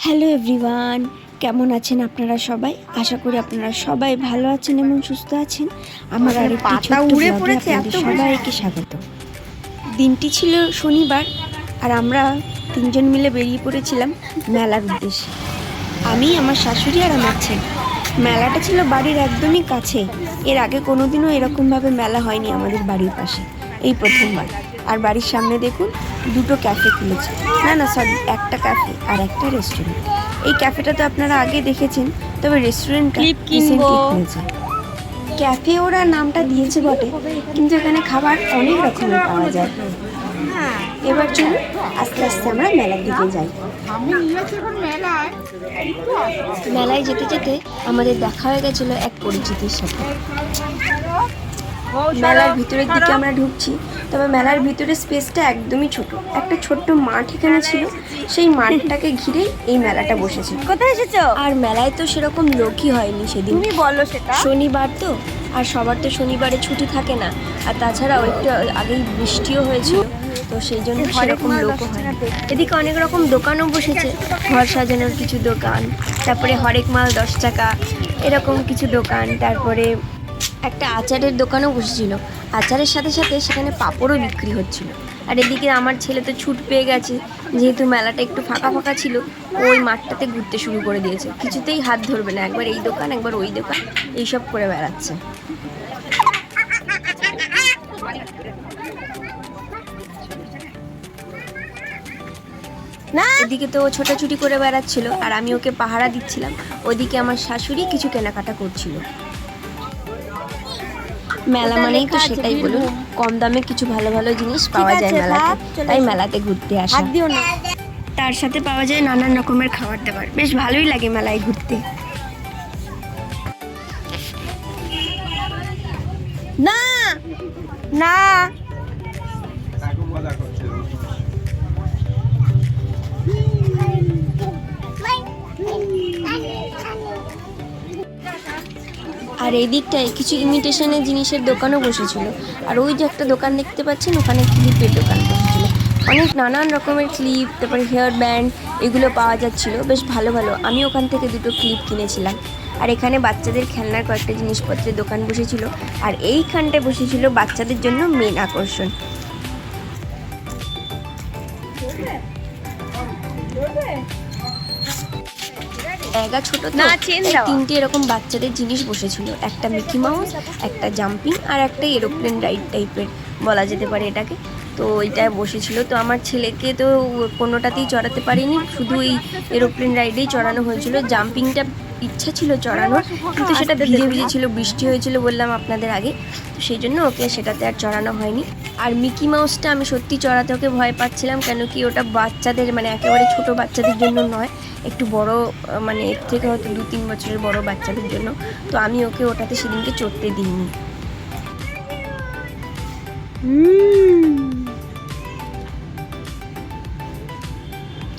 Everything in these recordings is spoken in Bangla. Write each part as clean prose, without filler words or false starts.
হ্যালো এভরিওয়ান, কেমন আছেন আপনারা সবাই? আশা করি আপনারা সবাই ভালো আছেন এবং সুস্থ আছেন। আমার আরেকটি ছোট্ট ব্লগে আপনাদের সবাইকে স্বাগত। দিনটি ছিল শনিবার আর আমরা তিনজন মিলে বেরিয়ে পড়েছিলাম মেলার উদ্দেশ্যে। আমি, আমার শাশুড়ি আর আমার ছেলে। মেলাটা ছিল বাড়ির একদমই কাছে। এর আগে কোনোদিনও এরকমভাবে মেলা হয়নি আমাদের বাড়ির পাশে, এই প্রথমবার। আর বাড়ির সামনে দেখুন দুটো ক্যাফে খুলেছে, না সরি, একটা ক্যাফে আর একটা রেস্টুরেন্ট। এই ক্যাফেটা তো আপনারা আগে দেখেছেন, তবে রেস্টুরেন্টটা রিসেন্টলি খুলেছে। ক্যাফে ওরা নামটা দিয়েছে বটে, কিন্তু এখানে খাবার অনেক রকমের পাওয়া যায়। এবার চলুন আস্তে আস্তে আমরা মেলার দিকে যাই। মেলায় যেতে যেতে আমাদের দেখা হয়ে গেছিল এক পরিচিতির সাথে। মেলার ভিতরের দিকে আমরা ঢুকছি, তবে মেলার ভিতরে স্পেসটা একদমই ছোট। একটা ছোট্ট মাঠ এখানে ছিল, সেই মাঠটাকে ঘিরেই এই মেলাটা বসেছে। কোথায় এসেছো? আর মেলায় তো সেরকম লোকই হয়নি সেদিন, তুমি বলো সেটা। শনিবার তো, আর সবার তো শনিবারে ছুটি থাকে না। আর তাছাড়াও একটু আগেই বৃষ্টিও হয়েছিল, তো সেই জন্য সেরকম লোকও হয় না। এদিকে অনেক রকম দোকানও বসেছে, ঘর সাজানোর কিছু দোকান, তারপরে হরেক মাল 10 টাকা এরকম কিছু দোকান, তারপরে একটা আচারের দোকানও বসেছিল। আচারের সাথে সাথে সেখানে পাঁপড়ও বিক্রি হচ্ছিল। আর এদিকে আমার ছেলে তো ছুট পেয়ে গেছে, যেহেতু মেলাটা একটু ফাঁকা ফাঁকা ছিল, ওই মাঠটাতে ঘুরতে শুরু করে দিয়েছে। কিছুতেই হাত ধরবে না, একবার এই দোকান একবার ওই দোকান, এইসব করে বেড়াচ্ছে। না, এদিকে তো ছোটাছুটি করে বেড়াচ্ছিল আর আমি ওকে পাহারা দিচ্ছিলাম। ওদিকে আমার শাশুড়ি কিছু কেনাকাটা করছিল। মেলা মানেই তো সেটাই বলুন, কম দামে কিছু ভালো ভালো জিনিস পাওয়া যায় মেলাতে, তাই মেলাতে ঘুরতে আসা। হাত দিও না। তার সাথে পাওয়া যায় নানান রকমের খাবার দাবার, বেশ ভালোই লাগে মেলায় ঘুরতে। না না, আর এই দিকটায় কিছু ইমিটেশনের জিনিসের দোকানও বসেছিল। আর ওই যে একটা দোকান দেখতে পাচ্ছেন, ওখানে ক্লিপের দোকান বসেছিল। অনেক নানান রকমের ক্লিপ, তারপরে হেয়ার ব্যান্ড, এগুলো পাওয়া যাচ্ছিল, বেশ ভালো ভালো। আমি ওখান থেকে দুটো ক্লিপ কিনেছিলাম। আর এখানে বাচ্চাদের খেলনার কয়েকটা জিনিসপত্রের দোকান বসেছিল। আর এইখানটায় বসেছিল বাচ্চাদের জন্য মেন আকর্ষণ। জায়গা ছোট তো, তিনটে এরকম বাচ্চাদের জিনিস বসেছিল। একটা মিকি মাউস, একটা জাম্পিং, আর একটা এরোপ্লেন রাইড টাইপের বলা যেতে পারে এটাকে। তো ওইটায় বসেছিল। তো আমার ছেলেকে তো কোনোটাতেই চড়াতে পারিনি, শুধু এই এরোপ্লেন রাইডেই চড়ানো হয়েছিল। জাম্পিংটা ইচ্ছা ছিল চড়ানোর, কিন্তু সেটা ভিজে ভিজে ছিল, বৃষ্টি হয়েছিল বললাম আপনাদের আগে, তো সেই জন্য ওকে সেটাতে আর চড়ানো হয়নি। আর মিকি মাউসটা আমি সত্যি চড়াতে ওকে ভয় পাচ্ছিলাম, কেন কি ওটা বাচ্চাদের, মানে একেবারে ছোট বাচ্চাদের জন্য নয়, একটু বড়, মানে এর থেকে হয়তো 2-3 বছরের বড় বাচ্চাদের জন্য। তো আমি ওকে ওটাতে সেদিনকে চড়তে দিইনি।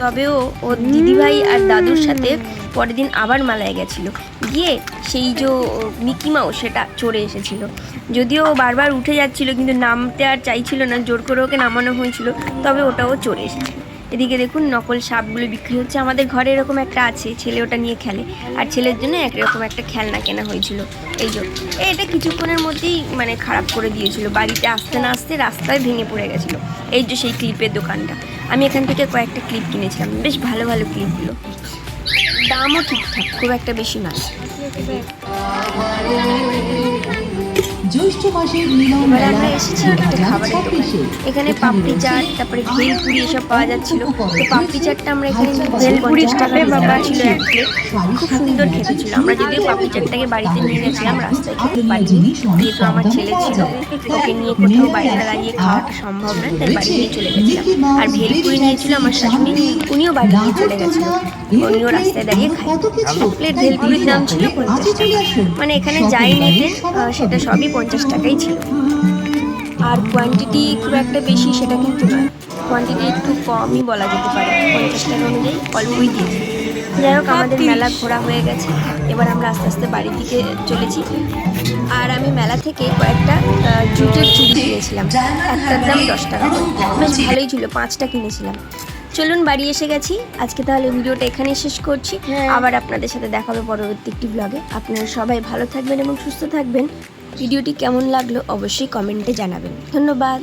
তবেও ওর দিদিভাই আর দাদুর সাথে পরের দিন আবার মেলায় গেছিলো, গিয়ে সেই যে মিকি মাউস সেটা চড়ে এসেছিল। যদিও ও বারবার উঠে যাচ্ছিল, কিন্তু নামতে আর চাইছিল না, জোর করে ওকে নামানো হয়েছিল, তবে ওটাও চড়ে এসেছিল। এদিকে দেখুন নকল সাপগুলো বিক্রি হচ্ছে। আমাদের ঘরে এরকম একটা আছে, ছেলে ওটা নিয়ে খেলে, আর ছেলের জন্য একরকম একটা খেলনা কেনা হয়েছিল। এই যে এটা কিছুক্ষণের মধ্যেই মানে খারাপ করে দিয়েছিল, বাড়িতে আসতে না আসতে রাস্তায় ভেঙে পড়ে গেছিলো। এই যে সেই ক্লিপের দোকানটা, আমি এখান থেকে কয়েকটা ক্লিপ কিনেছিলাম, বেশ ভালো ভালো ক্লিপগুলো, দামও ঠিকঠাক, খুব একটা বেশি নয়। এবার আমরা এসেছি একটা খাবারের দোকানে। এখানে পাপড়ি চাট, তারপরে ভেলপুরি এসব পাওয়া যাচ্ছিল। তো পাপড়ি চাটটা আমরা এখানে ভেলপুরি টাকা বাবা ছিল এক প্লেট, খুব সুন্দর খেতে ছিল। আমরা যদিও পাপড়ি চাটটাকে বাড়িতে নিয়ে গেছিলাম, রাস্তায় খেতে পারিনি, যেহেতু আমার ছেলে ছিল, ওকে নিয়ে কোথাও বাইরে দাঁড়িয়ে খাওয়াটা সম্ভব নয়, তাই বাড়ি নিয়ে চলে গেছিলাম। আর ভেলপুরি নিয়েছিল আমার শাশুড়ি, উনিও বাড়ি নিয়ে চলে গেছিল, উনিও রাস্তায় দাঁড়িয়ে খায়। এক প্লেট ভেলপুরির দাম ছিল 50 টাকা, মানে এখানে যাই নিতেন সেটা সবই 50 টাকাই ছিল। আর কোয়ান্টিটি খুব একটা বেশি সেটা কিন্তু নয়, কোয়ান্টিটি একটু কমই বলা যেতে পারে, 50 টাকা অনুযায়ী অল্পই দিয়েছে। যাই হোক, আমাদের মেলা ঘোরা হয়ে গেছে, এবার আমরা আস্তে আস্তে বাড়ির দিকে চলেছি। আর আমি মেলা থেকে কয়েকটা জুটের চুড়ি কিনেছিলাম, একটার দাম 10 টাকা করে, বেশ ভালোই ছিল, 5টা কিনেছিলাম। চলুন বাড়ি এসে গেছি আজকে, তাহলে ভিডিওটা এখানেই শেষ করছি। হ্যাঁ। আবার আপনাদের সাথে দেখা হবে পরবর্তী একটি ব্লগে। আপনারা সবাই ভালো থাকবেন এবং সুস্থ থাকবেন। ভিডিওটি কেমন লাগলো অবশ্যই কমেন্টে জানাবেন। ধন্যবাদ।